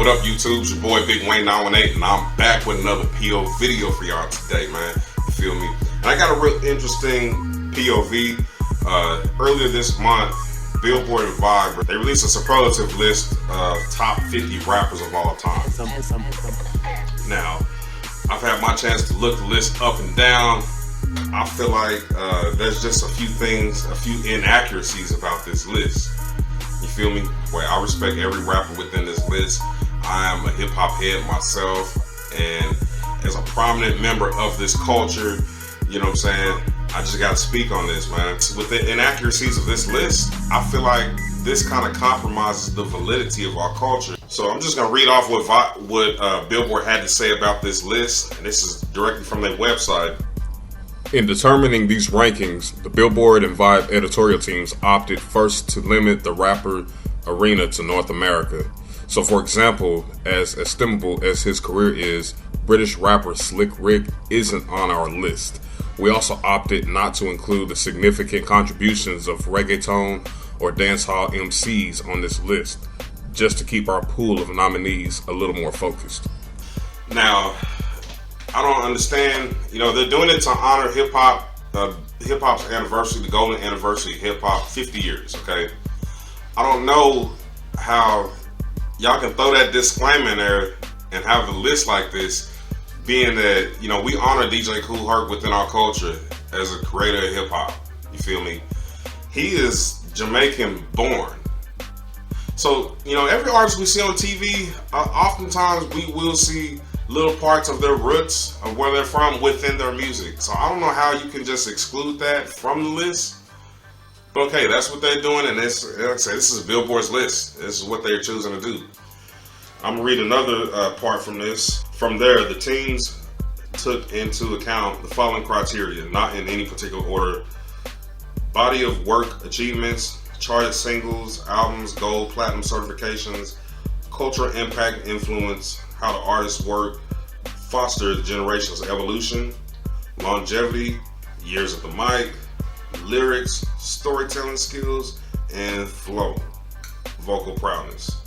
What up, YouTube? It's your boy Big Wayne 918, and I'm back with another PO video for y'all today, man. You feel me? And I got a real interesting POV. Earlier this month, Billboard and Vibe, they released a superlative list of top 50 rappers of all time. Now, I've had my chance to look the list up and down. I feel like there's just a few things, a few inaccuracies about this list. You feel me? Well, I respect every rapper within this list. I am a hip-hop head myself, and as a prominent member of this culture, you know what I'm saying, I just gotta speak on this, man. With the inaccuracies of this list, I feel like this kind of compromises the validity of our culture. So I'm just gonna read off what Billboard had to say about this list, and this is directly from their website. In determining these rankings, the Billboard and Vibe editorial teams opted first to limit the rapper arena to North America. So for example, as estimable as his career is, British rapper Slick Rick isn't on our list. We also opted not to include the significant contributions of reggaeton or dancehall MCs on this list, just to keep our pool of nominees a little more focused. Now, I don't understand, you know, they're doing it to honor hip-hop's anniversary, the golden anniversary of hip-hop, 50 years, okay? I don't know how y'all can throw that disclaimer in there and have a list like this, being that, you know, we honor DJ Kool Herc within our culture as a creator of hip-hop, you feel me? He is Jamaican born. So, you know, every artist we see on TV, oftentimes we will see little parts of their roots, of where they're from, within their music. So I don't know how you can just exclude that from the list. But okay, that's what they're doing, and this, like I said, this is Billboard's list. This is what they're choosing to do. I'm gonna read another part from this. From there, the teams took into account the following criteria, not in any particular order: body of work achievements, charted singles, albums, gold, platinum certifications, cultural impact, influence, how the artists work, foster the generation's evolution, longevity, years at the mic, lyrics, storytelling skills, and flow, vocal prowess.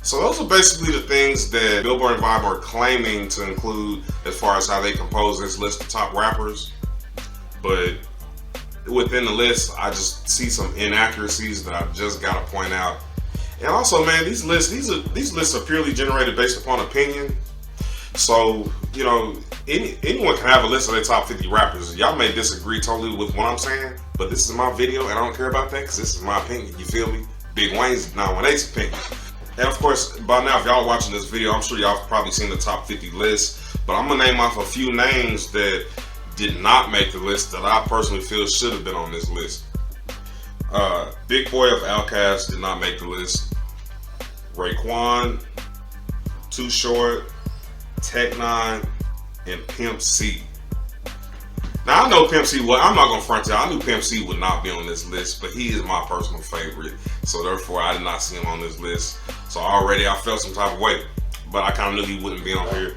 So those are basically the things that Billboard and Vibe are claiming to include as far as how they compose this list of top rappers. But within the list, I just see some inaccuracies that I've just got to point out. And also, man, these lists are purely generated based upon opinion. So, you know, anyone can have a list of their top 50 rappers. Y'all may disagree totally with what I'm saying, but this is my video, and I don't care about that because this is my opinion. You feel me? Big Wayne's 918's opinion. And of course, by now, if y'all watching this video, I'm sure y'all have probably seen the top 50 list. But I'm gonna name off a few names that did not make the list that I personally feel should have been on this list. Big Boy of Outkast did not make the list. Raekwon, Too Short, Tech Nine, and Pimp C. Now I know Pimp C, I'm not gonna front y'all, I knew Pimp C would not be on this list, but he is my personal favorite. So therefore I did not see him on this list. So already I felt some type of way, but I kind of knew he wouldn't be on here.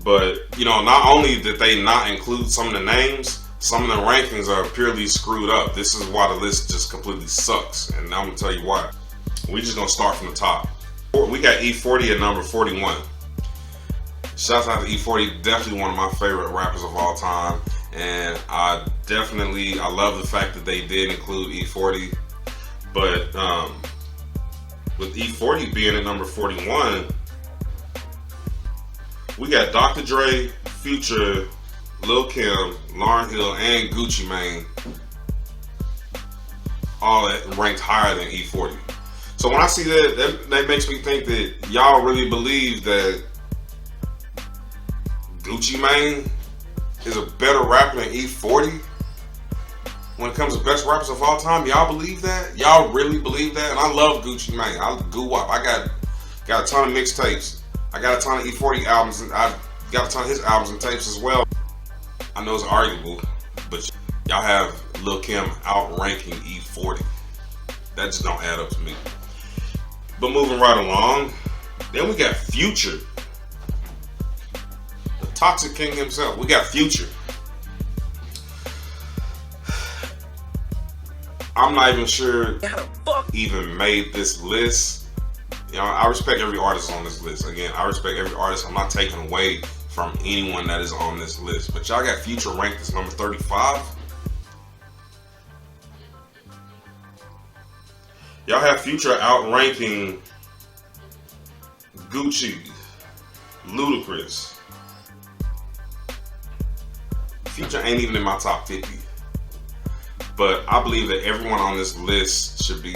But, you know, not only did they not include some of the names, some of the rankings are purely screwed up. This is why the list just completely sucks, and I'm gonna tell you why. We just gonna start from the top. We got E40 at number 41. Shouts out to E40, definitely one of my favorite rappers of all time, and I love the fact that they did include E40. But with E40 being at number 41, we got Dr. Dre, Future, Lil Kim, Lauryn Hill, and Gucci Mane all ranked higher than E40. So when I see that makes me think that y'all really believe that Gucci Mane is a better rapper than E40 when it comes to best rappers of all time. Y'all believe that? Y'all really believe that? And I love Gucci Mane. I goo-wop. I got a ton of mixtapes. I got a ton of E40 albums, and I got a ton of his albums and tapes as well. I know it's arguable, but y'all have Lil Kim outranking E40. That just don't add up to me. But moving right along, then we got Future, the Toxic King himself. We got Future. I'm not even sure even made this list. You know, I respect every artist on this list. Again, I respect every artist. I'm not taking away from anyone that is on this list. But y'all got Future ranked as number 35. Y'all have Future outranking Gucci, Ludacris. Future ain't even in my top 50. But I believe that everyone on this list should be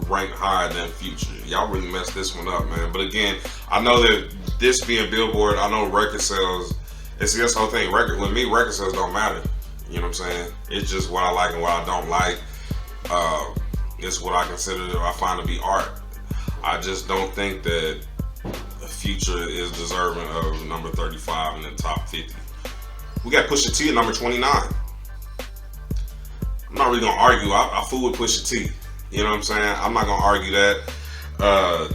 ranked higher than Future. Y'all really messed this one up, man. But again, I know that this being Billboard, I know record sales, it's this whole thing. With me, record sales don't matter. You know what I'm saying? It's just what I like and what I don't like. It's what I consider that I find to be art. I just don't think that Future is deserving of number 35 in the top 50. We got Pusha T at number 29. I'm not really gonna argue. I fool with Pusha T. You know what I'm saying? I'm not gonna argue that. I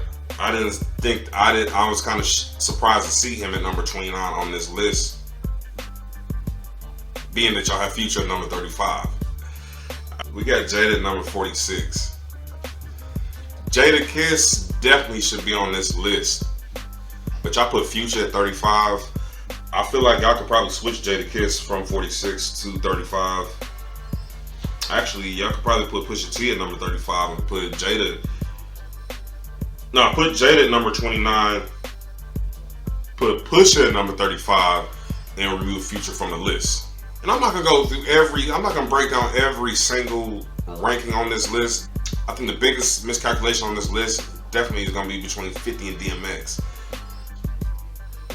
was kind of surprised to see him at number 29 on this list, being that y'all have Future at number 35. We got Jada at number 46. Jada Kiss definitely should be on this list, but y'all put Future at 35. I feel like y'all could probably switch Jada Kiss from 46 to 35. Actually, y'all could probably put Pusha T at number 35 and put Jada. No, put Jada at number 29. Put Pusha at number 35 and remove Future from the list. And I'm not gonna go through I'm not gonna break down every single ranking on this list. I think the biggest miscalculation on this list definitely is gonna be between 50 and DMX.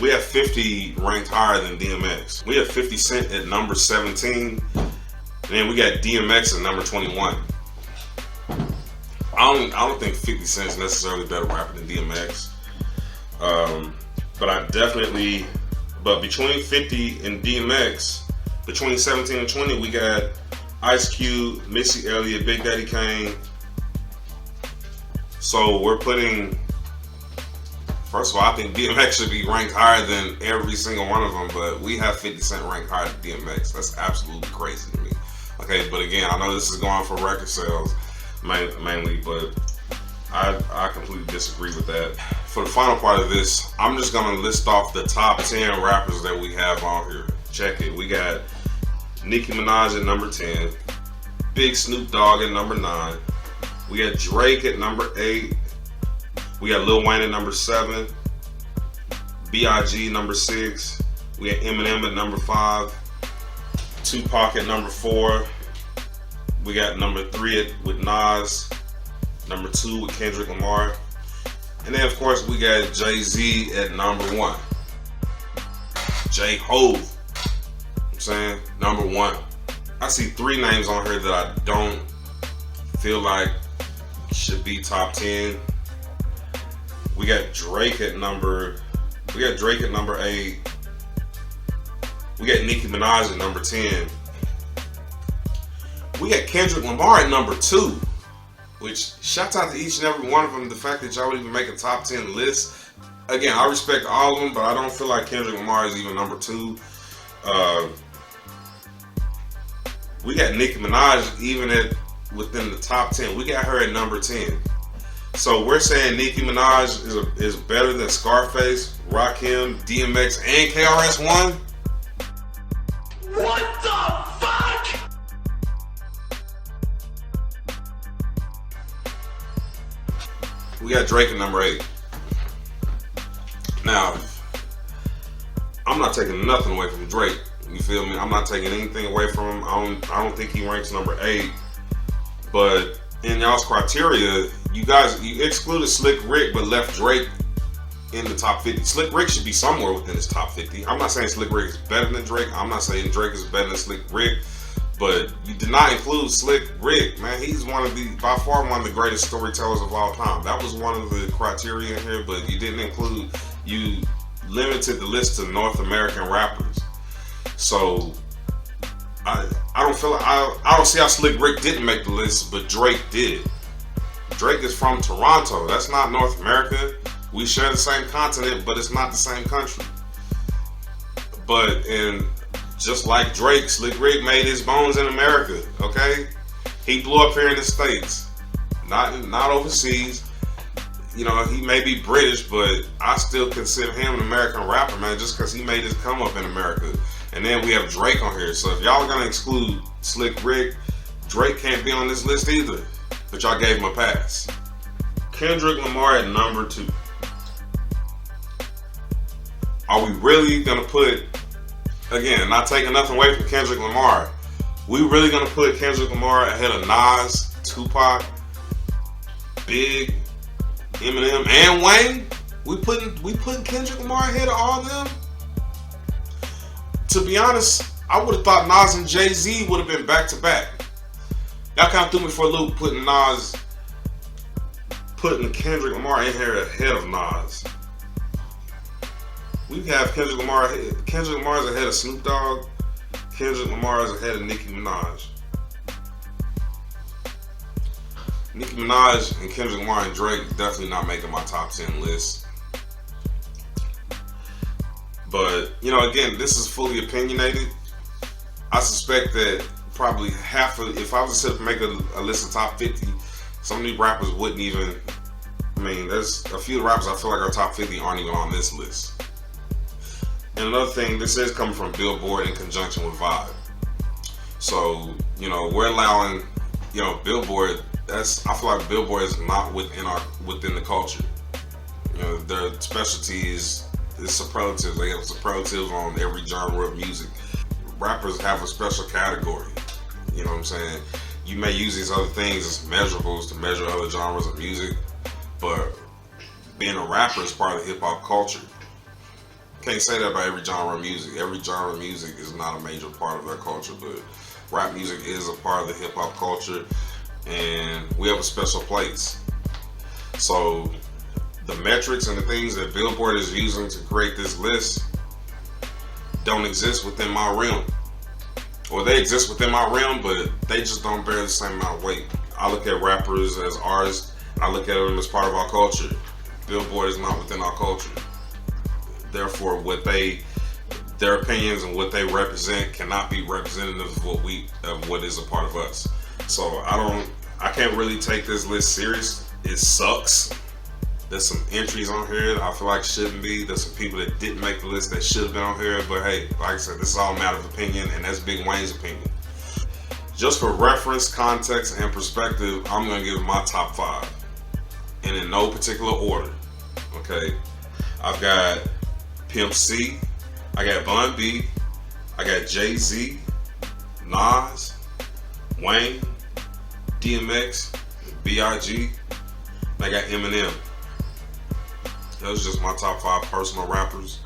We have 50 ranked higher than DMX. We have 50 Cent at number 17. And then we got DMX at number 21. I don't think 50 Cent is necessarily better rapper than DMX. But between 50 and DMX, between 17 and 20, we got Ice Cube, Missy Elliott, Big Daddy Kane. So we're putting, first of all, I think DMX should be ranked higher than every single one of them, but we have 50 Cent ranked higher than DMX. That's absolutely crazy to me. Okay, but again, I know this is going for record sales mainly, but I completely disagree with that. For the final part of this, I'm just gonna list off the top 10 rappers that we have on here. Check it. We got Nicki Minaj at number 10, Big Snoop Dogg at number 9, we got Drake at number 8, we got Lil Wayne at number 7, B.I.G. number 6, we got Eminem at number 5, Tupac at number 4, we got number 3 with Nas, number 2 with Kendrick Lamar, and then of course we got Jay-Z at number 1. J-Hove, I'm saying, number 1. I see 3 names on here that I don't feel like should be top 10. We got Drake at number 8. We got Nicki Minaj at number 10. We got Kendrick Lamar at number 2, which shouts out to each and every one of them. The fact that y'all would even make a top 10 list. Again, I respect all of them, but I don't feel like Kendrick Lamar is even number 2. We got Nicki Minaj even within the top 10. We got her at number 10. So we're saying Nicki Minaj is better than Scarface, Rakim, DMX, and KRS-One? What the fuck? We got Drake at number 8. Now, I'm not taking nothing away from Drake. You feel me? I'm not taking anything away from him. I don't think he ranks number 8. But in y'all's criteria, you excluded Slick Rick but left Drake in the top 50. Slick Rick should be somewhere within his top 50. I'm not saying Slick Rick is better than Drake. I'm not saying Drake is better than Slick Rick. But you did not include Slick Rick, man. He's by far one of the greatest storytellers of all time. That was one of the criteria in here, but you didn't include, you limited the list to North American rappers. So I don't see how Slick Rick didn't make the list, but Drake did. Drake is from Toronto. That's not North America. We share the same continent, but it's not the same country. But just like Drake, Slick Rick made his bones in America, okay? He blew up here in the States, not overseas. you know, he may be British, but I still consider him an American rapper, man, just because he made his come up in America. And then we have Drake on here. So if y'all are going to exclude Slick Rick, Drake can't be on this list either. But y'all gave him a pass. Kendrick Lamar at number 2. Are we really going to put, again, not taking nothing away from Kendrick Lamar, we really going to put Kendrick Lamar ahead of Nas, Tupac, Big, Eminem, and Wayne? We putting Kendrick Lamar ahead of all of them? To be honest, I would have thought Nas and Jay-Z would have been back to back. Y'all kind of threw me for a loop putting Kendrick Lamar in here ahead of Nas. We have Kendrick Lamar is ahead of Snoop Dogg. Kendrick Lamar is ahead of Nicki Minaj. Nicki Minaj and Kendrick Lamar and Drake definitely not making my top 10 list. But, you know, again, this is fully opinionated. I suspect that probably half of, if I was to sit up and make a list of top 50, some of these rappers wouldn't even, I mean, there's a few rappers I feel like our top 50 aren't even on this list. And another thing, this is coming from Billboard in conjunction with Vibe. So, you know, we're allowing, you know, Billboard, I feel like Billboard is not within the culture. You know, their specialty is superlatives. They have superlatives on every genre of music. Rappers have a special category. You know what I'm saying? You may use these other things as measurables to measure other genres of music, but being a rapper is part of the hip hop culture. Can't say that about every genre of music. Every genre of music is not a major part of their culture, but rap music is a part of the hip hop culture, and we have a special place. So the metrics and the things that Billboard is using to create this list don't exist within my realm. Or they exist within my realm, but they just don't bear the same amount of weight. I look at rappers as artists, I look at them as part of our culture. Billboard is not within our culture. Therefore, their opinions and what they represent cannot be representative of what is a part of us. So I can't really take this list serious. It sucks. There's some entries on here that I feel like shouldn't be. There's some people that didn't make the list that should have been on here. But hey, like I said, this is all a matter of opinion, and that's Big Wayne's opinion. Just for reference, context, and perspective, I'm going to give my top 5. And in no particular order. Okay? I've got Pimp C. I got Bun B. I got Jay-Z. Nas. Wayne. DMX. B.I.G. And I got Eminem. Those are just my top 5 personal rappers.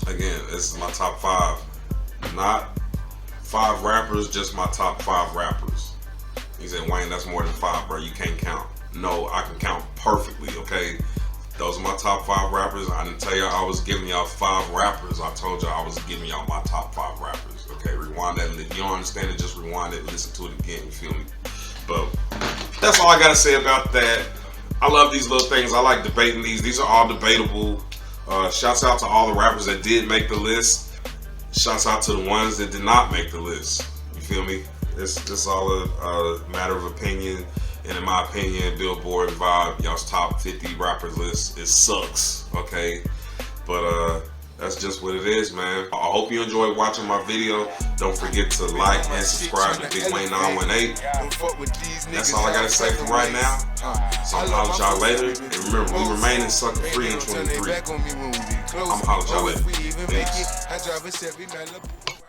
Again, this is my top 5. Not 5 rappers, just my top 5 rappers. He said, Wayne, that's more than 5, bro. You can't count. No, I can count perfectly, okay? Those are my top 5 rappers. I didn't tell y'all I was giving y'all 5 rappers. I told y'all I was giving y'all my top 5 rappers. Okay, rewind that. And if you don't understand it, just rewind it and listen to it again. You feel me? But that's all I gotta say about that. I love these little things. I like debating these. These are all debatable. Shouts out to all the rappers that did make the list. Shouts out to the ones that did not make the list. You feel me? It's all a matter of opinion. And in my opinion, Billboard and Vibe, y'all's top 50 rappers list, it sucks. Okay? But that's just what it is, man. I hope you enjoyed watching my video. Don't forget to like and subscribe to Big Wayne 918. That's all I gotta say for right now. So I'll holler at y'all later. And remember, we remain sucker free in 23. I'm holler at y'all later. Peace.